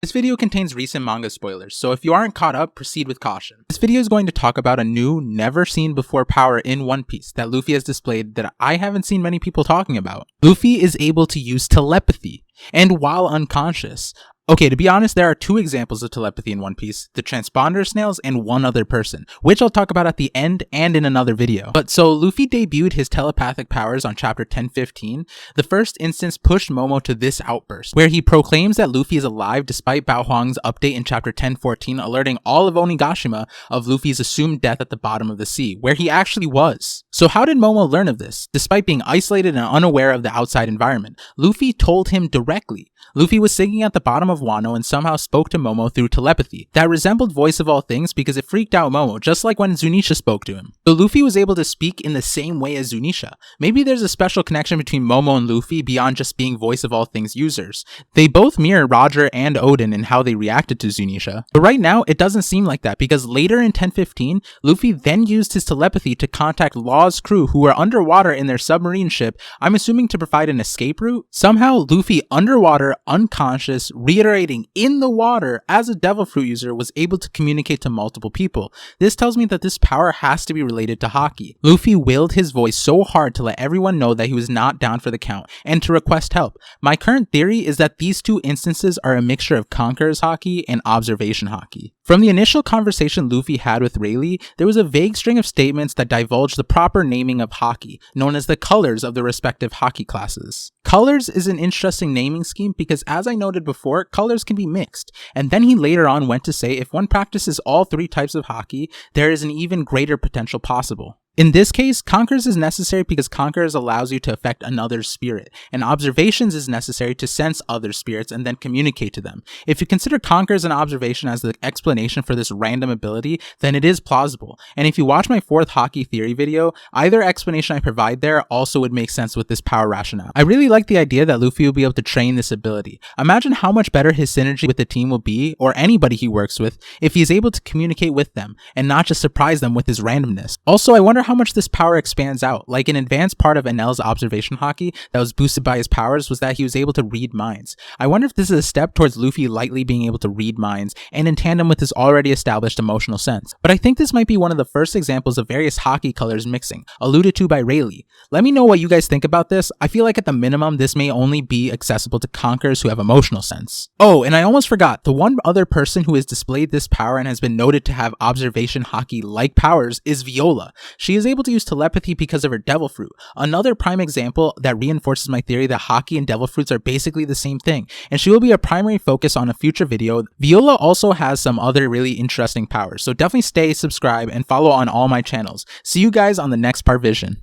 This video contains recent manga spoilers, so if you aren't caught up, proceed with caution. This video is going to talk about a new, never seen before power in One Piece that Luffy has displayed that I haven't seen many people talking about. Luffy is able to use telepathy, and while unconscious. Okay, to be honest, there are two examples of telepathy in One Piece, the transponder snails and one other person, which I'll talk about at the end and in another video. But so Luffy debuted his telepathic powers on chapter 1015. The first instance pushed Momo to this outburst, where he proclaims that Luffy is alive despite Bao Huang's update in chapter 1014 alerting all of Onigashima of Luffy's assumed death at the bottom of the sea, where he actually was. So how did Momo learn of this? Despite being isolated and unaware of the outside environment, Luffy told him directly. Luffy was singing at the bottom of Wano and somehow spoke to Momo through telepathy. That resembled Voice of All Things because it freaked out Momo, just like when Zunisha spoke to him. So Luffy was able to speak in the same way as Zunisha. Maybe there's a special connection between Momo and Luffy beyond just being Voice of All Things users. They both mirror Roger and Odin in how they reacted to Zunisha. But right now, it doesn't seem like that because later in 1015, Luffy then used his telepathy to contact Law's crew who were underwater in their submarine ship, I'm assuming to provide an escape route. Somehow, Luffy underwater, unconscious, reiterating in the water as a devil fruit user was able to communicate to multiple people. This tells me that this power has to be related to Haki. Luffy willed his voice so hard to let everyone know that he was not down for the count and to request help. My current theory is that these two instances are a mixture of Conqueror's Haki and Observation Haki. From the initial conversation Luffy had with Rayleigh, there was a vague string of statements that divulged the proper naming of Haki, known as the colors of the respective Haki classes. Colors is an interesting naming scheme because, as I noted before, colors can be mixed, and then he later on went to say if one practices all three types of Haki, there is an even greater potential possible. In this case, Conquerors is necessary because Conquerors allows you to affect another's spirit, and Observations is necessary to sense other spirits and then communicate to them. If you consider Conquerors and Observation as the explanation for this random ability, then it is plausible, and if you watch my 4th Haki theory video, either explanation I provide there also would make sense with this power rationale. I really like the idea that Luffy will be able to train this ability. Imagine how much better his synergy with the team will be, or anybody he works with, if he is able to communicate with them, and not just surprise them with his randomness. Also, I wonder how much this power expands out. Like an advanced part of Enel's Observation Haki that was boosted by his powers was that he was able to read minds. I wonder if this is a step towards Luffy lightly being able to read minds and in tandem with his already established emotional sense. But I think this might be one of the first examples of various Haki colors mixing, alluded to by Rayleigh. Let me know what you guys think about this. I feel like at the minimum this may only be accessible to Conquerors who have emotional sense. Oh, and I almost forgot, the one other person who has displayed this power and has been noted to have Observation Haki like powers is Viola. She is able to use telepathy because of her devil fruit. Another prime example that reinforces my theory that Haki and devil fruits are basically the same thing, and she will be a primary focus on a future video. Viola also has some other really interesting powers, so definitely stay subscribed and follow on all my channels. See you guys on the next part vision.